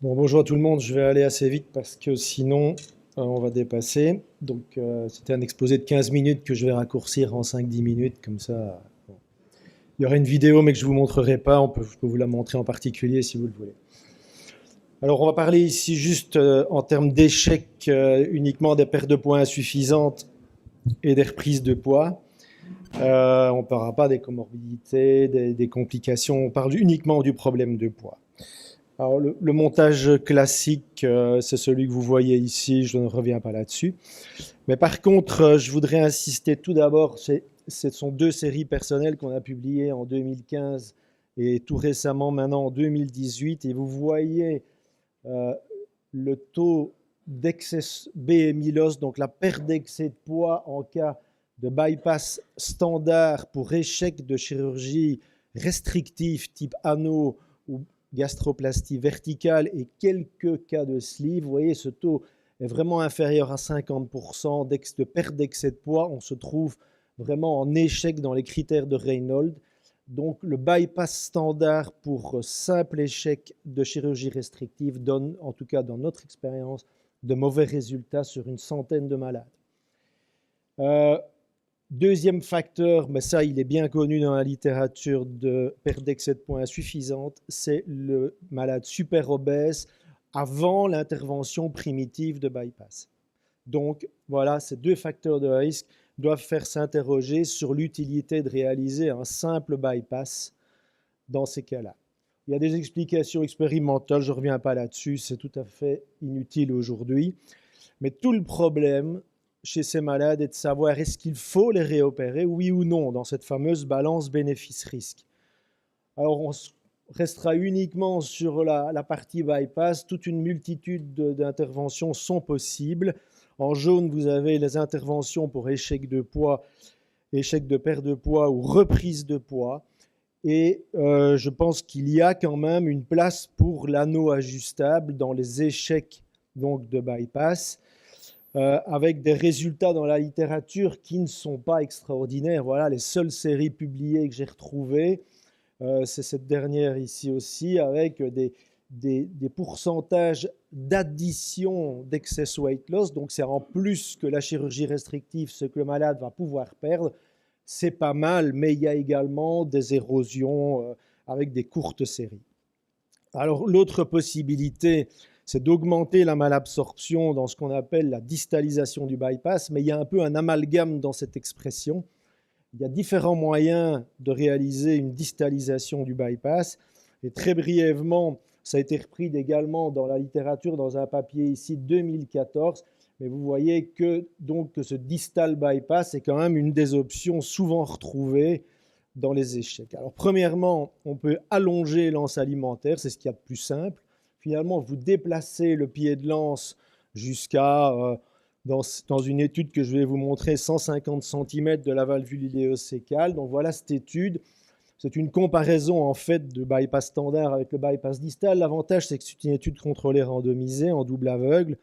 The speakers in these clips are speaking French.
Bon, bonjour à tout le monde, je vais aller assez vite parce que sinon on va dépasser. Donc c'était un exposé de 15 minutes que je vais raccourcir en 5-10 minutes, comme ça. Bon. Il y aura une vidéo mais que je ne vous montrerai pas, je peux vous la montrer en particulier si vous le voulez. Alors on va parler ici juste en termes d'échecs uniquement des pertes de poids insuffisantes et des reprises de poids. On ne parlera pas des comorbidités, des complications, on parle uniquement du problème de poids. Alors, le montage classique, c'est celui que vous voyez ici, je ne reviens pas là-dessus. Mais par contre, je voudrais insister tout d'abord, ce sont deux séries personnelles qu'on a publiées en 2015 et tout récemment maintenant en 2018. Et vous voyez euh, le taux d'excès BMI loss, donc la perte d'excès de poids en cas de bypass standard pour échec de chirurgie restrictive type anneau ou gastroplastie verticale et quelques cas de sleeve. Vous voyez, ce taux est vraiment inférieur à 50% de perte d'excès de poids. On se trouve vraiment en échec dans les critères de Reynolds. Donc le bypass standard pour simple échec de chirurgie restrictive donne, en tout cas dans notre expérience, de mauvais résultats sur une centaine de malades. Deuxième facteur, mais ça il est bien connu dans la littérature de perte d'excès de poids insuffisante, c'est le malade super obèse avant l'intervention primitive de bypass. Donc voilà, ces deux facteurs de risque doivent faire s'interroger sur l'utilité de réaliser un simple bypass dans ces cas-là. Il y a des explications expérimentales, je ne reviens pas là-dessus, c'est tout à fait inutile aujourd'hui. Mais tout le problème chez ces malades est de savoir est-ce qu'il faut les réopérer, oui ou non, dans cette fameuse balance bénéfice-risque. Alors on restera uniquement sur la partie bypass, toute une multitude d'interventions sont possibles. En jaune, vous avez les interventions pour échec de poids, échec de perte de poids ou reprise de poids. Et je pense qu'il y a quand même une place pour l'anneau ajustable dans les échecs donc, de bypass, avec des résultats dans la littérature qui ne sont pas extraordinaires. Voilà les seules séries publiées que j'ai retrouvées. C'est cette dernière ici aussi, avec des pourcentages d'addition d'excess weight loss. Donc c'est en plus que la chirurgie restrictive, ce que le malade va pouvoir perdre. C'est pas mal, mais il y a également des érosions avec des courtes séries. Alors l'autre possibilité, c'est d'augmenter la malabsorption dans ce qu'on appelle la distalisation du bypass, mais il y a un peu un amalgame dans cette expression. Il y a différents moyens de réaliser une distalisation du bypass. Et très brièvement, ça a été repris également dans la littérature, dans un papier ici de 2014. Mais vous voyez que, donc, que ce distal bypass est quand même une des options souvent retrouvées dans les échecs. Alors, premièrement, on peut allonger l'anse alimentaire, c'est ce qu'il y a de plus simple. Finalement, vous déplacez le pied de l'anse jusqu'à dans une étude que je vais vous montrer, 150 cm de la valvule iléosécale. Donc voilà cette étude. C'est une comparaison en fait de bypass standard avec le bypass distal. L'avantage, c'est que c'est une étude contrôlée randomisée en double aveugle.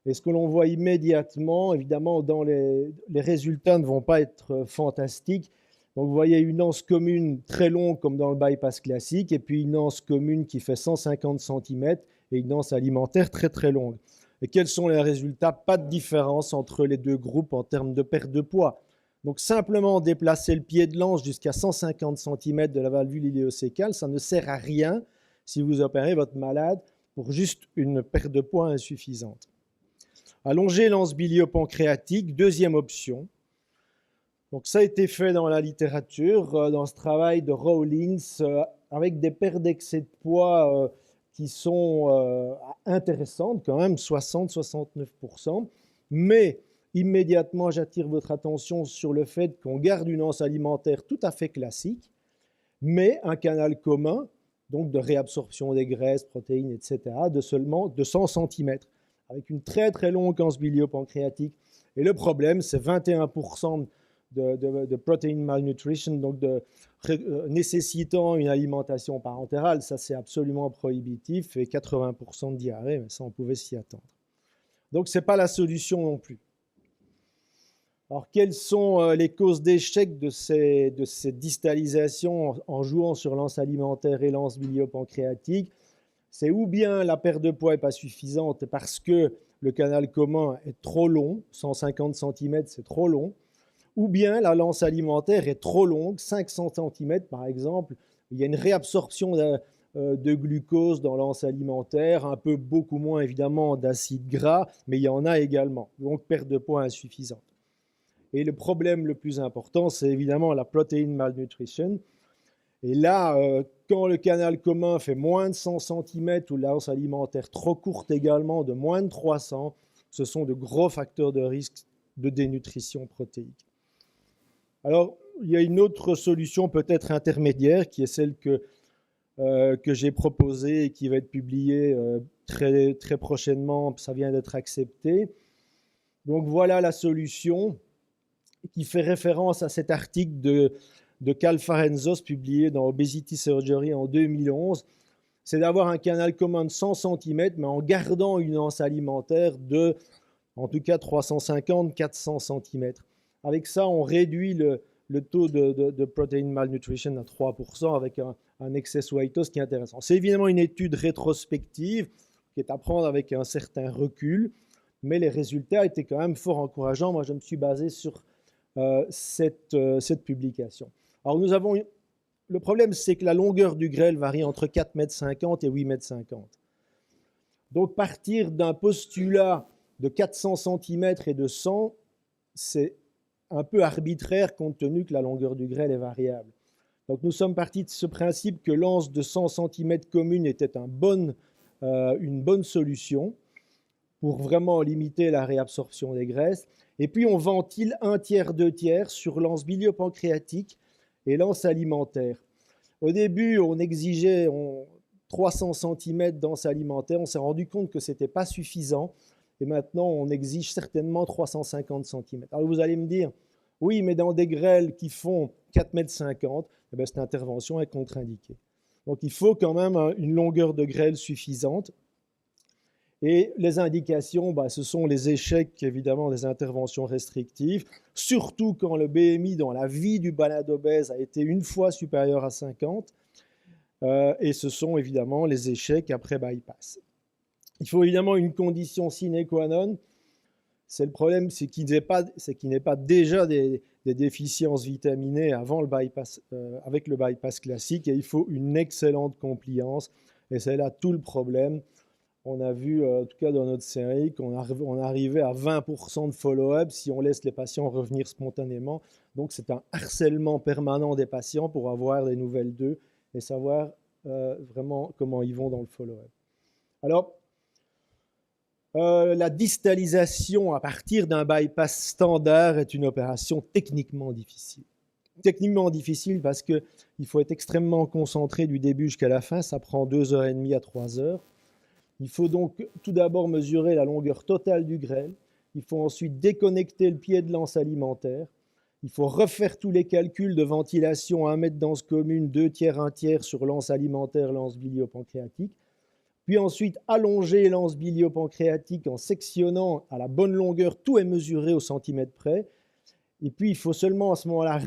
Et ce que l'on voit immédiatement, évidemment, dans les résultats ne vont pas être fantastiques. Donc vous voyez une anse commune très longue comme dans le bypass classique, et puis une anse commune qui fait 150 cm et une anse alimentaire très très longue. Et quels sont les résultats? Pas de différence entre les deux groupes en termes de perte de poids. Donc simplement déplacer le pied de l'anse jusqu'à 150 cm de la valvule iléosécale, ça ne sert à rien si vous opérez votre malade pour juste une perte de poids insuffisante. Allonger l'anse biliopancréatique, deuxième option. Donc ça a été fait dans la littérature, dans ce travail de Rawlins, avec des pertes d'excès de poids qui sont intéressantes quand même, 60-69%. Mais immédiatement, j'attire votre attention sur le fait qu'on garde une anse alimentaire tout à fait classique, mais un canal commun, donc de réabsorption des graisses, protéines, etc., de seulement 200 cm, avec une très très longue anse biliopancréatique. Et le problème, c'est 21% de protein malnutrition, donc nécessitant une alimentation parentérale. Ça, c'est absolument prohibitif, et 80% de diarrhée, mais ça, on pouvait s'y attendre. Donc, ce n'est pas la solution non plus. Alors, quelles sont les causes d'échec de ces distalisations en jouant sur l'anse alimentaire et l'anse biliopancréatique? c'est ou bien la perte de poids n'est pas suffisante parce que le canal commun est trop long, 150 cm c'est trop long, ou bien la lance alimentaire est trop longue, 500 cm par exemple, il y a une réabsorption de glucose dans l'anse alimentaire, un peu beaucoup moins évidemment d'acide gras, mais il y en a également, donc perte de poids insuffisante. Et le problème le plus important, c'est évidemment la protein malnutrition. Et là, quand le canal commun fait moins de 100 cm ou l'anse alimentaire trop courte également, de moins de 300, ce sont de gros facteurs de risque de dénutrition protéique. Alors, il y a une autre solution peut-être intermédiaire qui est celle que j'ai proposée et qui va être publiée très, très prochainement. Ça vient d'être accepté. Donc, voilà la solution qui fait référence à cet article de Calfarenzos publié dans Obesity Surgery en 2011. C'est d'avoir un canal commun de 100 cm, mais en gardant une anse alimentaire de, en tout cas, 350-400 cm. Avec ça, on réduit le taux de protein malnutrition à 3% avec un excess weight loss qui est intéressant. C'est évidemment une étude rétrospective qui est à prendre avec un certain recul, mais les résultats étaient quand même fort encourageants. Moi, je me suis basé sur cette publication. Alors, le problème, c'est que la longueur du grêle varie entre 4,50 m et 8,50 m. Donc, partir d'un postulat de 400 cm et de 100, c'est un peu arbitraire compte tenu que la longueur du grêle est variable. Donc, nous sommes partis de ce principe que l'anse de 100 cm commune était une bonne solution pour vraiment limiter la réabsorption des graisses. Et puis, on ventile 1/3, 2/3 sur l'anse biliopancréatique et l'anse alimentaire. Au début, on exigeait 300 cm d'anse alimentaire. On s'est rendu compte que ce n'était pas suffisant. Et maintenant, on exige certainement 350 cm. Alors, vous allez me dire, oui, mais dans des grêles qui font 4,50 m, cette intervention est contre-indiquée. Donc, il faut quand même une longueur de grêle suffisante. Et les indications, ce sont les échecs, évidemment, des interventions restrictives, surtout quand le BMI dans la vie du malade obèse a été une fois supérieur à 50. Et ce sont évidemment les échecs après bypass. Il faut évidemment une condition sine qua non. C'est le problème, c'est qu'il n'y ait pas déjà des déficiences vitaminées avant le bypass, avec le bypass classique. Et il faut une excellente compliance. Et c'est là tout le problème. On a vu, en tout cas dans notre série, qu'on arrivait à 20% de follow-up si on laisse les patients revenir spontanément. Donc, c'est un harcèlement permanent des patients pour avoir des nouvelles d'eux et savoir vraiment comment ils vont dans le follow-up. Alors, la distalisation à partir d'un bypass standard est une opération techniquement difficile. Techniquement difficile parce qu'il faut être extrêmement concentré du début jusqu'à la fin. Ça prend 2h30 à 3h. Il faut donc tout d'abord mesurer la longueur totale du grêle. Il faut ensuite déconnecter le pied de l'anse alimentaire. Il faut refaire tous les calculs de ventilation à 1 mètre d'anse commune, 2/3, 1/3 sur l'anse alimentaire, l'anse biliopancréatique. Puis ensuite allonger l'anse biliopancréatique en sectionnant à la bonne longueur. Tout est mesuré au centimètre près. Et puis il faut seulement à ce moment-là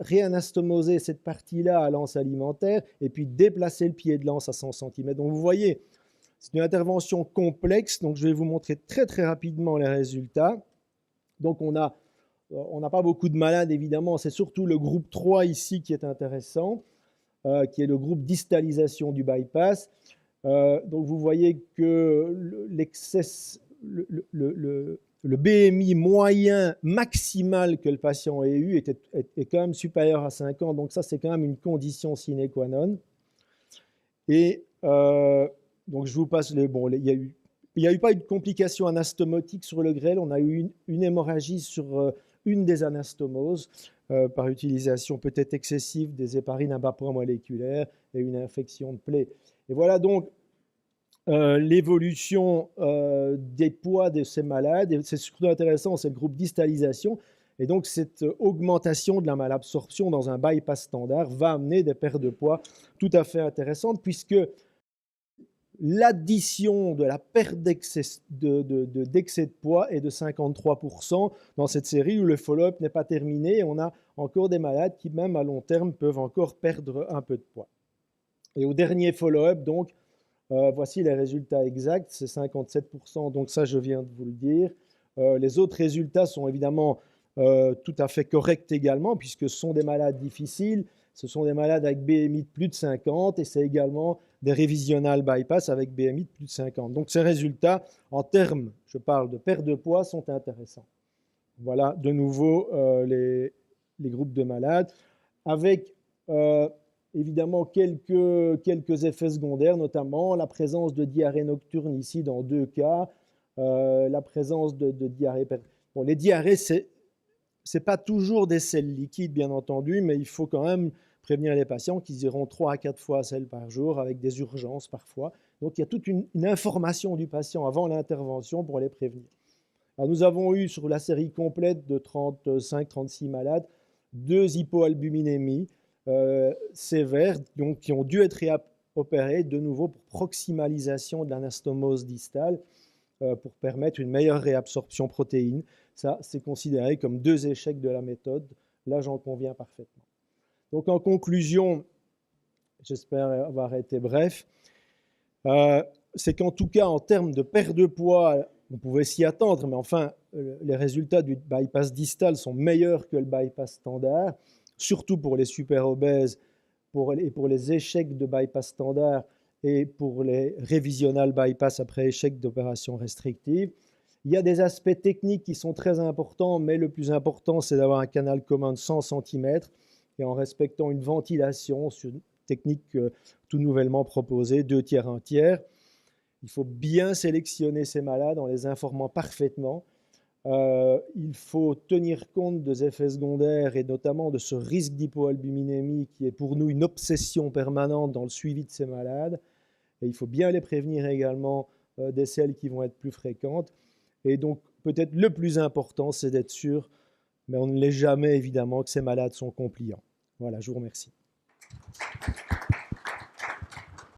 réanastomoser cette partie-là à l'anse alimentaire et puis déplacer le pied de l'anse à 100 cm. Donc vous voyez, c'est une intervention complexe, donc je vais vous montrer très très rapidement les résultats. Donc on n'a pas beaucoup de malades évidemment, c'est surtout le groupe 3 ici qui est intéressant, qui est le groupe distalisation du bypass. Donc vous voyez que le BMI moyen maximal que le patient ait eu est quand même supérieur à 5 ans, donc ça c'est quand même une condition sine qua non. Et donc, je vous passe il n'y a eu pas eu de complications anastomotiques sur le grêle. On a eu une hémorragie sur une des anastomoses par utilisation peut-être excessive des héparines à bas poids moléculaire et une infection de plaie. Et voilà donc l'évolution des poids de ces malades. Et c'est surtout intéressant, c'est le groupe distalisation. Et donc, cette augmentation de la malabsorption dans un bypass standard va amener des pertes de poids tout à fait intéressantes puisque l'addition de la perte d'excès de poids est de 53% dans cette série où le follow-up n'est pas terminé. Et on a encore des malades qui, même à long terme, peuvent encore perdre un peu de poids. Et au dernier follow-up, donc, Voici les résultats exacts, c'est 57%, donc ça je viens de vous le dire. Les autres résultats sont évidemment tout à fait corrects également, puisque ce sont des malades difficiles, ce sont des malades avec BMI de plus de 50, et c'est également des révisional bypass avec BMI de plus de 50. Donc ces résultats, en termes, je parle de perte de poids, sont intéressants. Voilà de nouveau les groupes de malades, avec évidemment quelques effets secondaires, notamment la présence de diarrhée nocturne ici dans 2 cas, la présence de diarrhée. Bon, les diarrhées, c'est pas toujours des selles liquides, bien entendu, mais il faut quand même prévenir les patients qu'ils iront 3 à 4 fois à selle par jour, avec des urgences parfois. Donc il y a toute une information du patient avant l'intervention pour les prévenir. Alors, nous avons eu sur la série complète de 35-36 malades 2 hypoalbuminémies sévères, donc, qui ont dû être réopérées de nouveau pour proximalisation de l'anastomose distale pour permettre une meilleure réabsorption protéine. Ça, c'est considéré comme 2 échecs de la méthode. Là, j'en conviens parfaitement. Donc, en conclusion, j'espère avoir été bref, c'est qu'en tout cas, en termes de perte de poids, on pouvait s'y attendre, mais enfin, les résultats du bypass distal sont meilleurs que le bypass standard, surtout pour les super obèses, pour les échecs de bypass standard et pour les révisional bypass après échec d'opération restrictive. Il y a des aspects techniques qui sont très importants, mais le plus important, c'est d'avoir un canal commun de 100 cm et en respectant une ventilation sur une technique tout nouvellement proposée, 2 tiers, 1 tiers. Il faut bien sélectionner ces malades en les informant parfaitement. Il faut tenir compte des effets secondaires et notamment de ce risque d'hypoalbuminémie qui est pour nous une obsession permanente dans le suivi de ces malades. Et il faut bien les prévenir également des selles qui vont être plus fréquentes. Et donc, peut-être le plus important, c'est d'être sûr, mais on ne l'est jamais évidemment, que ces malades sont compliants. Voilà, je vous remercie.